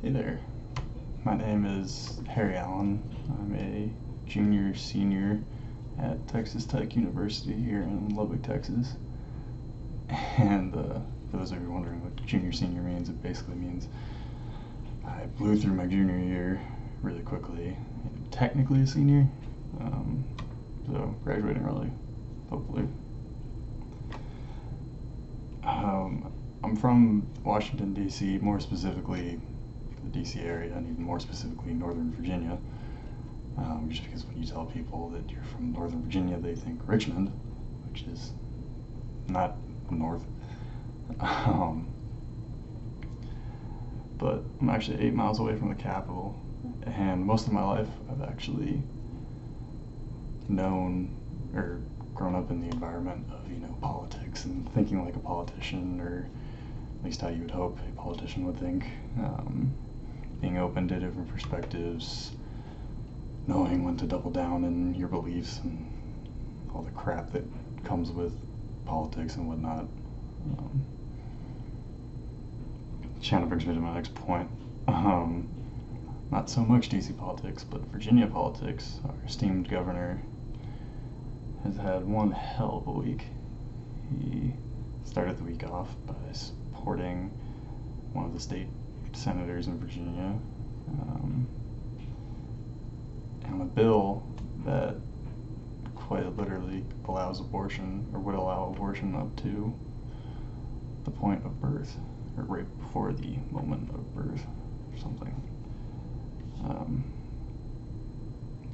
Hey there, my name is Harry Allen. I'm a senior at Texas Tech University here in Lubbock, Texas. And for those of you wondering what senior means, it basically means I blew through my junior year really quickly. I'm technically a senior, so graduating early, hopefully. I'm from Washington, D.C., more specifically the D.C. area, and even more specifically Northern Virginia. Just because when you tell people that you're from Northern Virginia, they think Richmond, which is not north. But I'm actually 8 miles away from the capital, and most of my life I've actually known or grown up in the environment of, politics and thinking like a politician, or at least how you would hope a politician would think. Being open to different perspectives, knowing when to double down in your beliefs and all the crap that comes with politics and whatnot. Which kind of brings me to my next point. Not so much DC politics, but Virginia politics. Our esteemed governor has had one hell of a week. He started the week off by supporting one of the state senators in Virginia on a bill that quite literally allows abortion, or would allow abortion up to the point of birth, or right before the moment of birth, or something.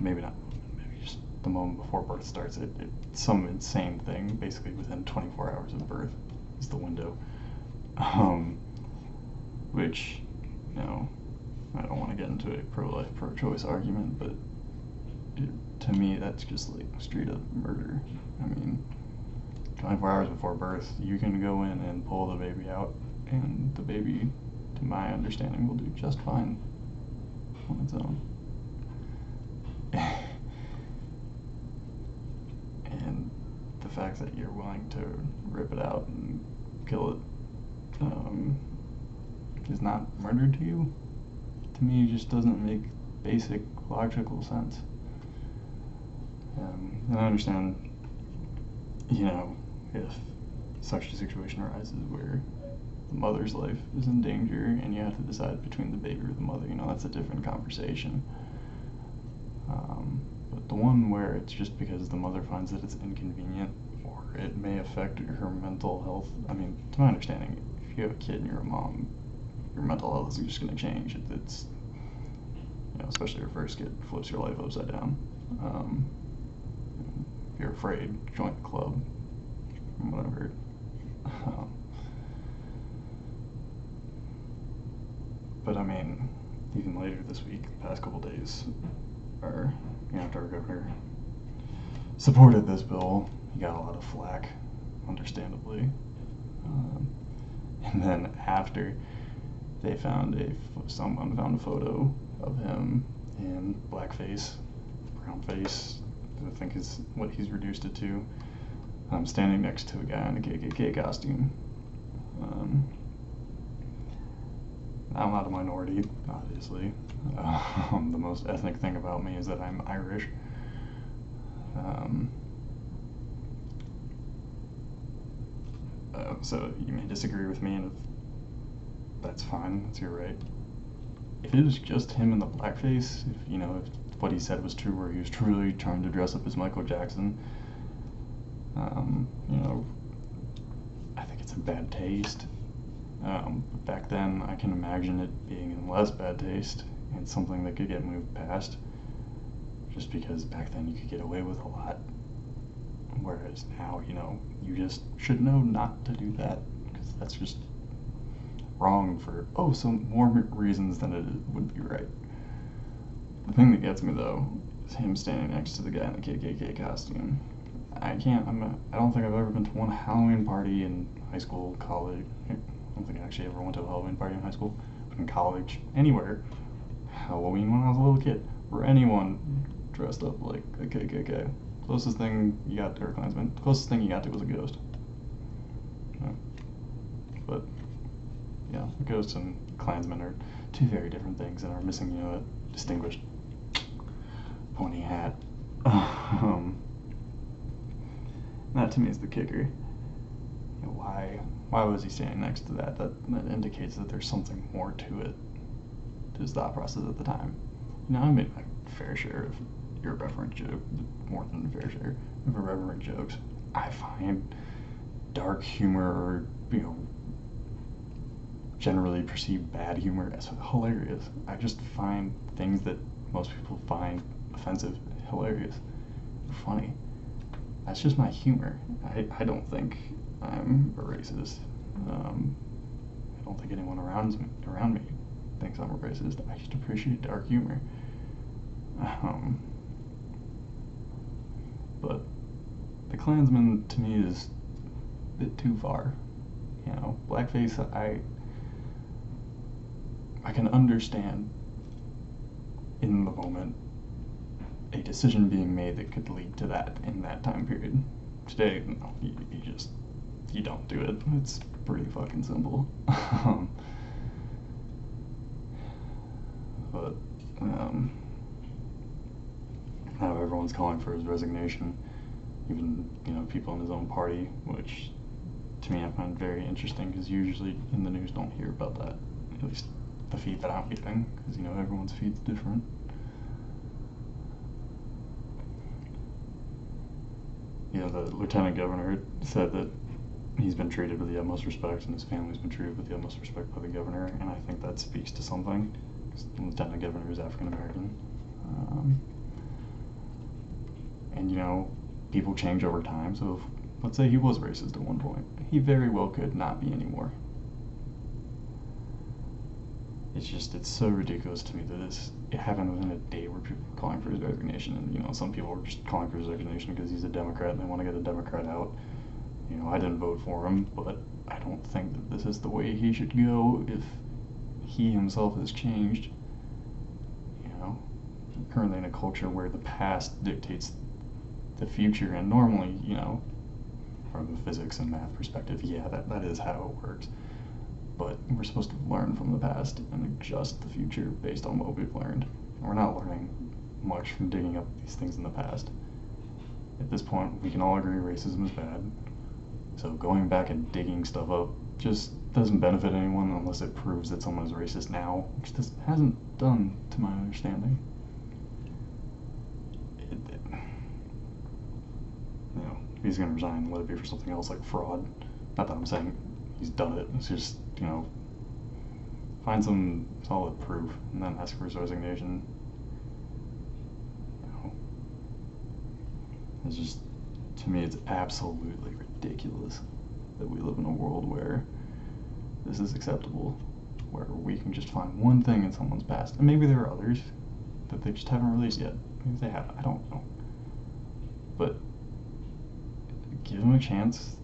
Maybe not, maybe just the moment before birth starts. It's some insane thing, basically within 24 hours of birth is the window. Which, I don't want to get into a pro-life, pro-choice argument, but to me, that's just like straight up murder. I mean, 24 hours before birth, you can go in and pull the baby out, and the baby, to my understanding, will do just fine on its own. And the fact that you're willing to rip it out and kill it is not murder to you, to me, just doesn't make basic logical sense. And I understand, if such a situation arises where the mother's life is in danger and you have to decide between the baby or the mother, that's a different conversation. But the one where it's just because the mother finds that it's inconvenient or it may affect her mental health, to my understanding, if you have a kid and you're a mom, your mental health isn't just going to change. It's especially your first kid, flips your life upside down. If you're afraid, join the club, whatever. But even later this week, the past couple days, after our governor supported this bill, he got a lot of flack, understandably. And then after, they found someone found a photo of him in blackface, brown face, I think is what he's reduced it to, standing next to a guy in a KKK costume. I'm not a minority, obviously. The most ethnic thing about me is that I'm Irish. So you may disagree with me, and if that's fine, that's your right. If it was just him in the blackface, if what he said was true, where he was truly trying to dress up as Michael Jackson, I think it's in bad taste. But back then, I can imagine it being in less bad taste and something that could get moved past, just because back then you could get away with a lot, whereas now, you just should know not to do that, because that's just wrong for, some more reasons than it would be right. The thing that gets me, though, is him standing next to the guy in the KKK costume. I don't think I've ever been to one Halloween party in high school, college. I don't think I actually ever went to a Halloween party in high school, but in college, anywhere, Halloween when I was a little kid, where anyone dressed up like a KKK. Closest thing you got to, or Klansman, closest thing you got to was a ghost. But Ghosts and Klansmen are two very different things and are missing, a distinguished pointy hat. That to me is the kicker. Why was he standing next to that? That indicates that there's something more to it, to his thought process at the time. I made my fair share of irreverent jokes, more than a fair share of irreverent jokes. I find dark humor, or generally perceived bad humor, as hilarious. I just find things that most people find offensive hilarious, funny. That's just my humor. I don't think I'm a racist. I don't think anyone around me thinks I'm a racist. I just appreciate dark humor. But the Klansman to me is a bit too far. Blackface, I can understand in the moment a decision being made that could lead to that in that time period. Today, no, you don't do it. It's pretty fucking simple. But now everyone's calling for his resignation, even people in his own party, which to me I find very interesting, because usually in the news don't hear about that, at least the feed that I'm getting, because everyone's feed's different. The lieutenant governor said that he's been treated with the utmost respect, and his family's been treated with the utmost respect by the governor, and I think that speaks to something, because the lieutenant governor is African American. And people change over time, so if, let's say he was racist at one point, he very well could not be anymore. It's so ridiculous to me that it happened within a day where people were calling for his resignation, and some people were just calling for his resignation because he's a Democrat and they want to get a Democrat out. I didn't vote for him, but I don't think that this is the way he should go if he himself has changed. We're currently in a culture where the past dictates the future, and normally, from a physics and math perspective, that is how it works. But we're supposed to learn from the past and adjust the future based on what we've learned. And we're not learning much from digging up these things in the past. At this point, we can all agree racism is bad. So going back and digging stuff up just doesn't benefit anyone unless it proves that someone is racist now, which this hasn't done, to my understanding. If he's going to resign, let it be for something else like fraud. Not that I'm saying he's done it. It's just, find some solid proof and then ask for his resignation. It's just, to me, it's absolutely ridiculous that we live in a world where this is acceptable, where we can just find one thing in someone's past. And maybe there are others that they just haven't released yet. Maybe they have, I don't know. But give him a chance,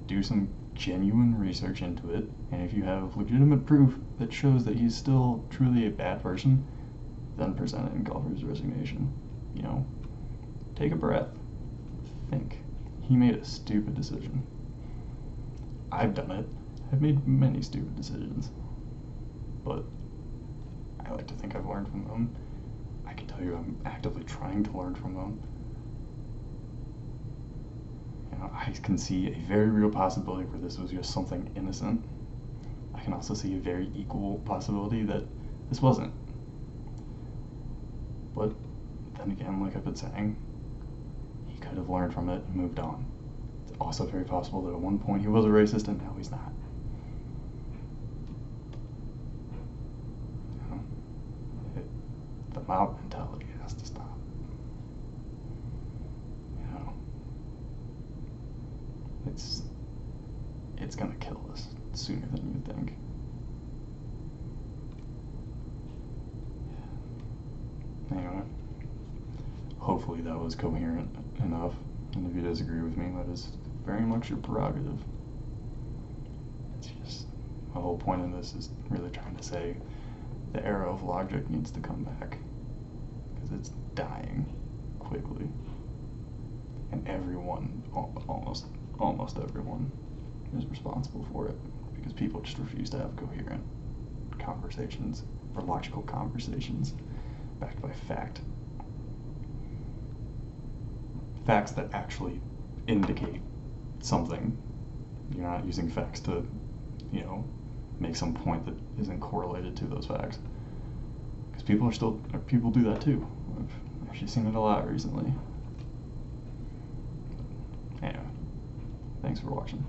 do some genuine research into it, and if you have legitimate proof that shows that he's still truly a bad person, then present it and call for his resignation. Take a breath. Think. He made a stupid decision. I've done it. I've made many stupid decisions. But I like to think I've learned from them. I can tell you I'm actively trying to learn from them. I can see a very real possibility where this was just something innocent. I can also see a very equal possibility that this wasn't. But then again, like I've been saying, he could have learned from it and moved on. It's also very possible that at one point he was a racist and now he's not. The mob mentality has to stop. It's gonna kill us sooner than you think. Anyway, hopefully that was coherent enough, and if you disagree with me, that is very much your prerogative. It's just, my whole point in this is really trying to say the era of logic needs to come back, because it's dying quickly, and everyone, almost everyone, is responsible for it. because people just refuse to have coherent conversations or logical conversations backed by fact. Facts that actually indicate something. You're not using facts to, make some point that isn't correlated to those facts. Because people do that too. I've actually seen it a lot recently. Anyway, thanks for watching.